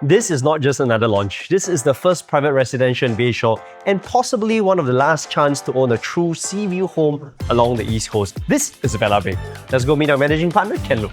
This is not just another launch. This is the first private residential in Bayshore and possibly one of the last chance to own a true sea view home along the East Coast. This is Vela Bay. Let's go meet our managing partner, Ken Lu.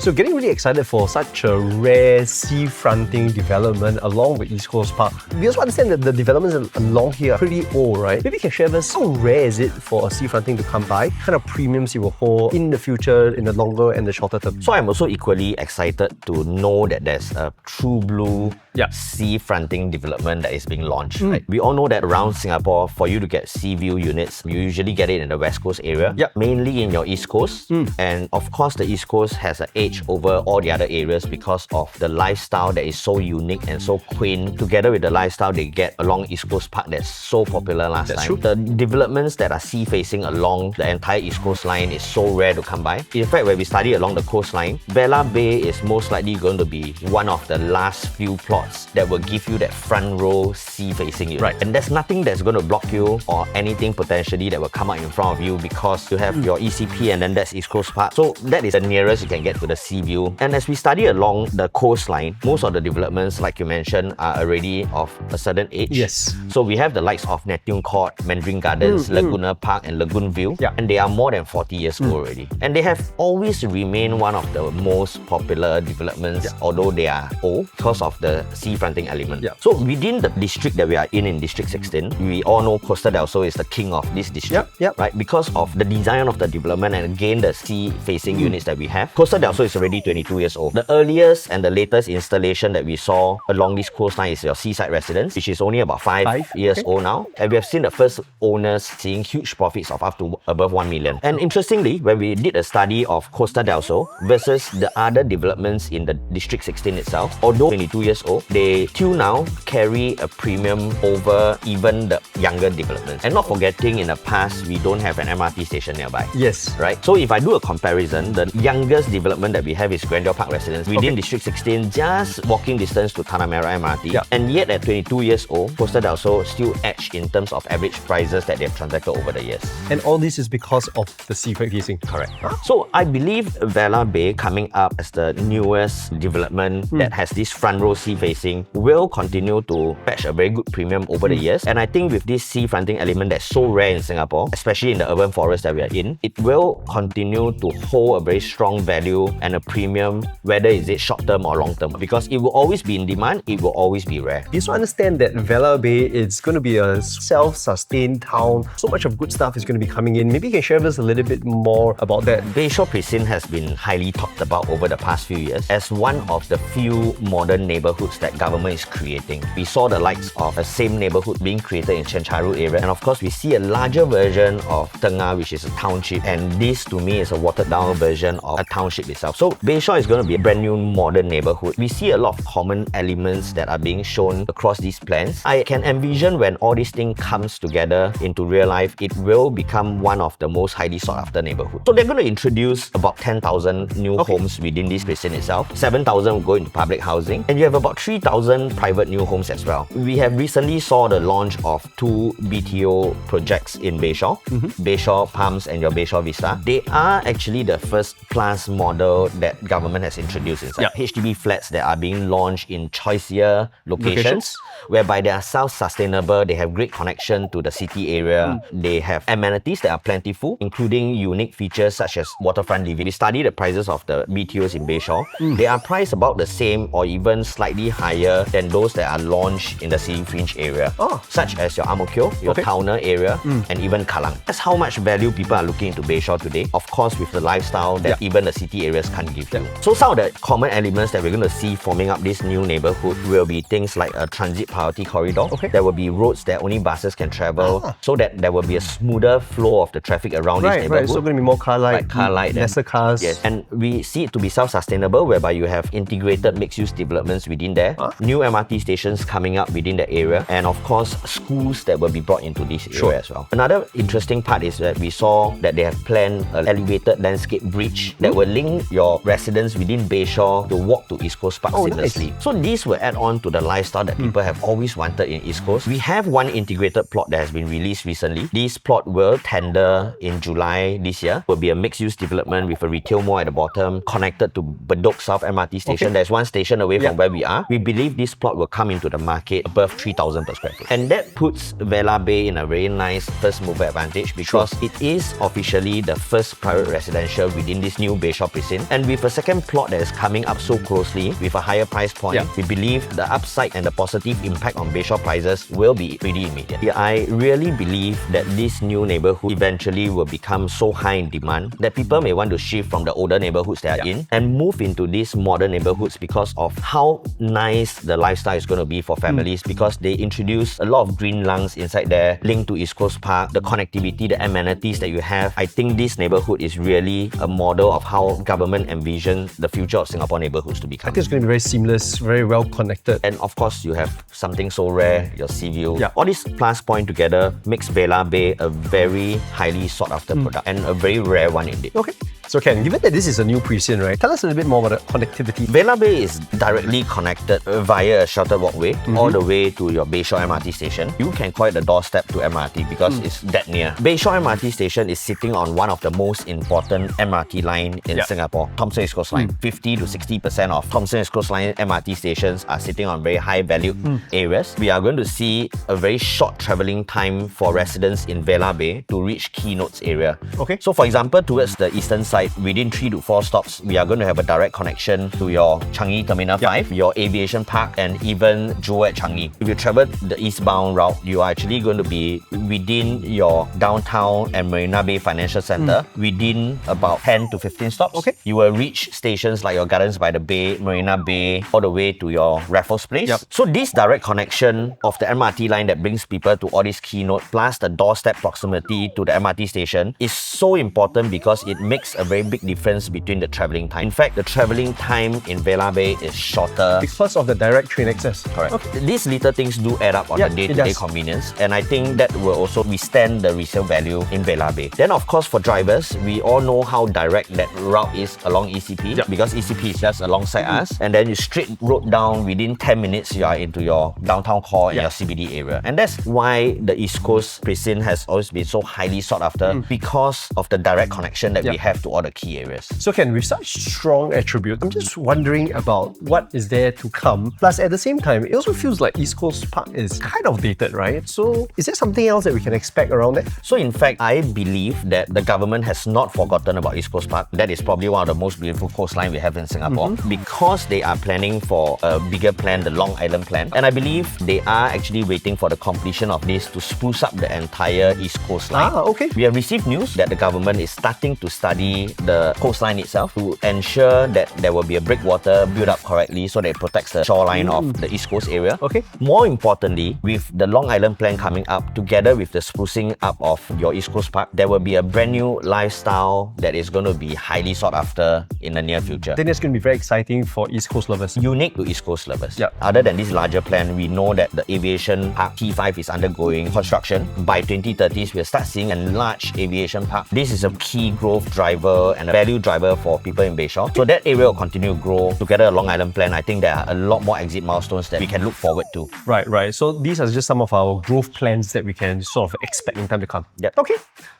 So getting really excited for such a rare sea-fronting development along the East Coast Park. We also understand that the developments along here are pretty old, right? Maybe you can share with us how rare is it for a sea-fronting to come by? What kind of premiums it will hold in the future, in the longer and the shorter term? So I'm also equally excited to know that there's a true blue sea-fronting development that is being launched. Right? We all know that around Singapore, for you to get sea view units, you usually get it in the West Coast area, mainly in your East Coast. And of course, the East Coast has an edge over all the other areas because of the lifestyle that is so unique and so quaint, together with the lifestyle they get along East Coast Park that's so popular last time. True. The developments that are sea-facing along the entire East Coast line is so rare to come by. In fact, when we study along the coastline, Vela Bay is most likely going to be one of the last few plots that will give you that front row sea-facing unit. Right. And there's nothing that's going to block you or anything potentially that will come out in front of you because you have your ECP and then that's East Coast Park. So that is the nearest you can get to the sea view. And as we study along the coastline, most of the developments, like you mentioned, are already of a certain age. Yes. So we have the likes of Neptune Court, Mandarin Gardens, Laguna Park and Lagoon View. And they are more than 40 years old already. And they have always remained one of the most popular developments, although they are old because of the sea-fronting element. So within the district that we are in District 16, we all know Costa del Sol is the king of this district, right? Because of the design of the development and again the sea-facing units that we have. Costa del Sol is already 22 years old. The earliest and the latest installation that we saw along this coastline is your seaside residence, which is only about 5 years old now. And we have seen the first owners seeing huge profits of up to above 1 million. And interestingly, when we did a study of Costa del Sol versus the other developments in the District 16 itself, although 22 years old, they till now carry a premium over even the younger developments. And not forgetting, in the past, we don't have an MRT station nearby. Yes. Right? So if I do a comparison, the youngest development that we have is Grandeur Park Residence within District 16, just walking distance to Tanah Merah MRT. And yet at 22 years old, Costa del Sol still edged in terms of average prices that they've transacted over the years. And all this is because of the sea-facing. Correct. So I believe Vela Bay coming up as the newest development that has this front row sea-facing will continue to fetch a very good premium over the years. And I think with this sea-fronting element that's so rare in Singapore, especially in the urban forest that we are in, it will continue to hold a very strong value and a premium, whether is it short-term or long-term, because it will always be in demand, it will always be rare. You also understand that Vela Bay is going to be a self-sustained town. So much of good stuff is going to be coming in. Maybe you can share with us a little bit more about that. Bayshore PRECINCT has been highly talked about over the past few years as one of the few modern neighborhoods that government is creating. We saw the likes of a same neighborhood being created in Chencharu area, and of course we see a larger version of Tengah, which is a township, and this to me is a watered down version of a township itself. So Bayshore is going to be a brand new modern neighborhood. We see a lot of common elements that are being shown across these plans. I can envision when all these things comes together into real life, it will become one of the most highly sought after neighborhoods. So they're going to introduce about 10,000 new homes within this precinct itself. 7,000 will go into public housing, and you have about 3,000 private new homes as well. We have recently saw the launch of 2 BTO projects in Bayshore, Bayshore Palms and your Bayshore Vista. They are actually the first class model that government has introduced inside. HDB flats that are being launched in choicier locations, whereby they are self-sustainable, they have great connection to the city area, they have amenities that are plentiful, including unique features such as waterfront living. We study the prices of the BTOs in Bayshore. They are priced about the same or even slightly higher than those that are launched in the city fringe area, such as your Ang Mo Kio, your Towner area, and even Kallang. That's how much value people are looking into Bayshore today, of course with the lifestyle that even the city areas can't give you. So some of the common elements that we're going to see forming up this new neighborhood will be things like a transit priority corridor. There will be roads that only buses can travel, so that there will be a smoother flow of the traffic around this neighborhood. So going to be more car light, lesser cars. Yes, and we see it to be self-sustainable, whereby you have integrated mixed-use developments within there, new MRT stations coming up within the area, and of course schools that will be brought into this area as well. Another interesting part is that we saw that they have planned an elevated landscape bridge that will link your residents within Bayshore to walk to East Coast Park seamlessly. Nice. So these will add on to the lifestyle that people have always wanted in East Coast. We have one integrated plot that has been released recently. This plot will tender in July this year. Will be a mixed-use development with a retail mall at the bottom, connected to Bedok South MRT station. There's one station away from where we are. We believe this plot will come into the market above 3,000 per square foot. And that puts Vela Bay in a very nice first mover advantage because it is officially the first private residential within this new Bayshore precinct. And with a second plot that is coming up so closely with a higher price point, we believe the upside and the positive impact on Bayshore prices will be pretty immediate. I really believe that this new neighborhood eventually will become so high in demand that people may want to shift from the older neighborhoods they are in and move into these modern neighborhoods because of how nice the lifestyle is going to be for families because they introduce a lot of green lungs inside there, linked to East Coast Park, the connectivity, the amenities that you have. I think this neighborhood is really a model of how government envisions the future of Singapore neighborhoods to become. I think it's going to be very seamless, very well connected. And of course, you have something so rare, your sea view. All these plus point together makes Vela Bay a very highly sought after product and a very rare one indeed. Okay. So Ken, given that this is a new precinct, right? Tell us a little bit more about the connectivity. Vela Bay is directly connected via a sheltered walkway all the way to your Bayshore MRT station. You can call it a doorstep to MRT because it's that near. Bayshore MRT station is sitting on one of the most important MRT line in Singapore, Thomson East Coast Line. 50 to 60% of Thomson East Coast Line MRT stations are sitting on very high value areas. We are going to see a very short travelling time for residents in Vela Bay to reach Keynotes area. Okay. So for example, towards the eastern side, within 3 to 4 stops, we are going to have a direct connection to your Changi Terminal 5, your Aviation Park, and even Jewel at Changi. If you travel the eastbound route, you are actually going to be within your downtown and Marina Bay Financial Centre within about 10 to 15 stops. Okay. You will reach stations like your Gardens by the Bay, Marina Bay, all the way to your Raffles Place. So this direct connection of the MRT line that brings people to all these keynotes, plus the doorstep proximity to the MRT station, is so important because it makes a very big difference between the travelling time. In fact, the travelling time in Vela Bay is shorter because of the direct train access. Correct. These little things do add up on the day-to-day convenience, and I think that will also withstand the resale value in Vela Bay. Then of course for drivers, we all know how direct that route is along ECP because ECP is just alongside us, and then you straight road down within 10 minutes you are into your downtown core in your CBD area. And that's why the East Coast precinct has always been so highly sought after because of the direct connection that we have to all the key areas. So Ken, with such strong attributes, I'm just wondering about what is there to come. Plus at the same time, it also feels like East Coast Park is kind of dated, right? So is there something else that we can expect around that? So in fact, I believe that the government has not forgotten about East Coast Park. That is probably one of the most beautiful coastline we have in Singapore because they are planning for a bigger plan, the Long Island plan. And I believe they are actually waiting for the completion of this to spruce up the entire East Coastline. Okay. We have received news that the government is starting to study the coastline itself to ensure that there will be a breakwater built up correctly so that it protects the shoreline of the East Coast area. Okay. More importantly, with the Long Island plan coming up, together with the sprucing up of your East Coast Park, there will be a brand new lifestyle that is going to be highly sought after in the near future. Then it's going to be very exciting for East Coast lovers. Unique to East Coast lovers. Other than this larger plan, we know that the Aviation Park T5 is undergoing construction. By 2030s, we'll start seeing a large aviation park. This is a key growth driver and a value driver for people in Bayshore. So that area will continue to grow. Together, Long Island plan, I think there are a lot more exit milestones that we can look forward to. Right. So these are just some of our growth plans that we can sort of expect in time to come. Yep. Okay.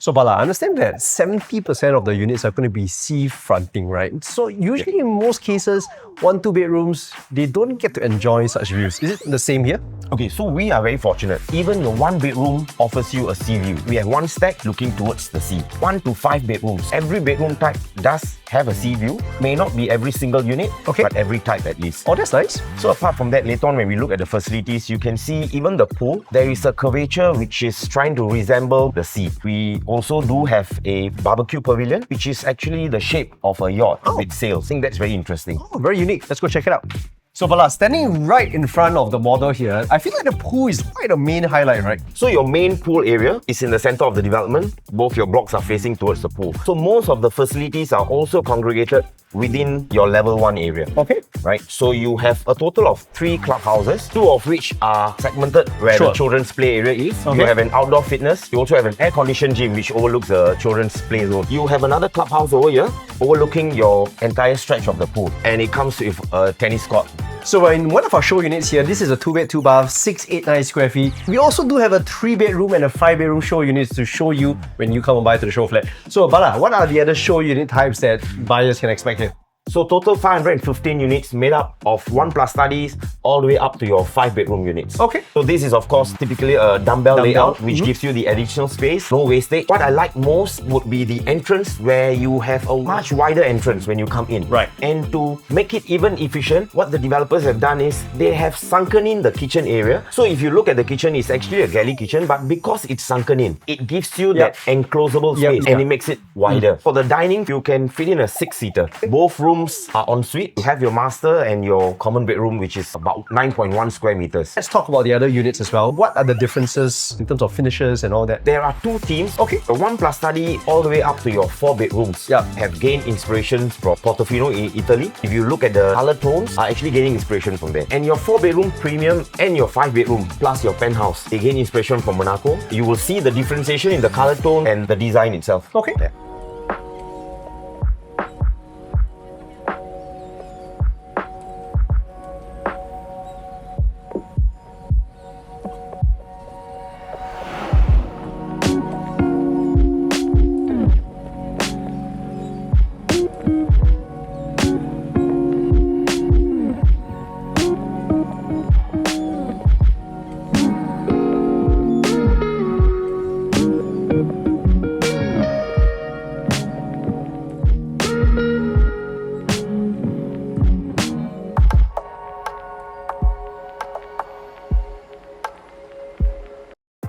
So Bala, I understand that 70% of the units are going to be sea fronting, right? So usually in most cases, 1-2 bedrooms, they don't get to enjoy such views. Is it the same here? Okay, so we are very fortunate. Even your 1 bedroom offers you a sea view. We have 1 stack looking towards the sea. 1 to 5 bedrooms. Every bedroom type does have a sea view. May not be every single unit, but every type at least. Oh, that's nice. So apart from that, later on when we look at the facilities, you can see even the pool, there is a curvature which is trying to resemble the sea. We also do have a barbecue pavilion, which is actually the shape of a yacht with sails. I think that's very interesting. Oh, very unique. Let's go check it out. So Bala, standing right in front of the model here, I feel like the pool is quite a main highlight, right? So your main pool area is in the center of the development. Both your blocks are facing towards the pool. So most of the facilities are also congregated within your level 1 area. Okay. right? So you have a total of 3 clubhouses, 2 of which are segmented where Sure. the children's play area is. Okay. You have an outdoor fitness. You also have an air-conditioned gym which overlooks the children's play zone. You have another clubhouse over here overlooking your entire stretch of the pool, and it comes with a tennis court. So in one of our show units here, this is a 2-bed, 2-bath, 689 square feet. We also do have a 3-bedroom and a 5-bedroom show units to show you when you come and buy to the show flat. So Bala, what are the other show unit types that buyers can expect here? So total 515 units made up of 1+ studies all the way up to your 5-bedroom units. Okay. So this is of course typically a dumbbell layout which gives you the additional space, no wastage. What I like most would be the entrance where you have a much wider entrance when you come in. Right. And to make it even efficient, what the developers have done is they have sunken in the kitchen area. So if you look at the kitchen, it's actually a galley kitchen, but because it's sunken in, it gives you that enclosable space and it makes it wider. For the dining, you can fit in a 6-seater. Both rooms are ensuite. You have your master and your common bedroom, which is about 9.1 square meters. Let's talk about the other units as well. What are the differences in terms of finishes and all that? There are 2 themes. Okay. The 1+ study all the way up to your 4 bedrooms Yeah. have gained inspiration from Portofino in Italy. If you look at the color tones, are actually gaining inspiration from there. And your 4-bedroom premium and your 5-bedroom plus your penthouse, they gain inspiration from Monaco. You will see the differentiation in the color tone and the design itself. Okay. Yeah.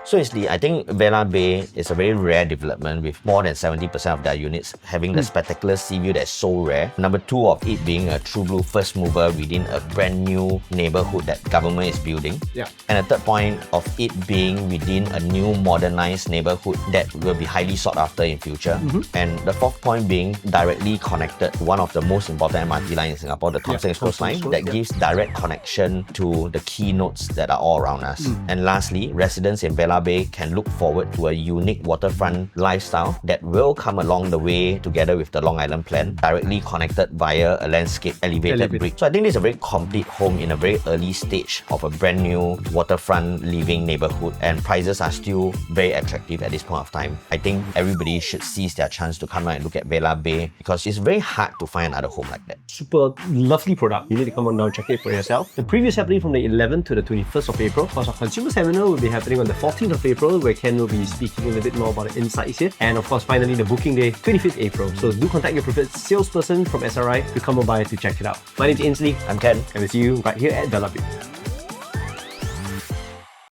So I think Vela Bay is a very rare development with more than 70% of their units having the spectacular sea view that's so rare. Number 2 of it being a true blue first mover within a brand new neighborhood that government is building. Yeah. And the third point of it being within a new modernized neighborhood that will be highly sought after in future. And the 4th point being directly connected to one of the most important MRT lines in Singapore, the Thomson Express line, that gives direct connection to the key nodes that are all around us. And lastly, residents in Vela Bay can look forward to a unique waterfront lifestyle that will come along the way together with the Long Island plan, directly connected via a landscape elevated bridge. So I think this is a very complete home in a very early stage of a brand new waterfront living neighborhood, and prices are still very attractive at this point of time. I think everybody should seize their chance to come out and look at Vela Bay because it's very hard to find another home like that. Super lovely product. You need to come on down and check it for yourself. The preview is happening from the 11th to the 21st of April. Of course, our consumer seminar will be happening on the 14th of April, where Ken will be speaking a little bit more about the insights here. And of course, finally, the booking day, 25th April. So do contact your preferred salesperson from SRI to come on by to check it out. My name is Ainsley. I'm Ken. And we'll see you right here at Vela Bay.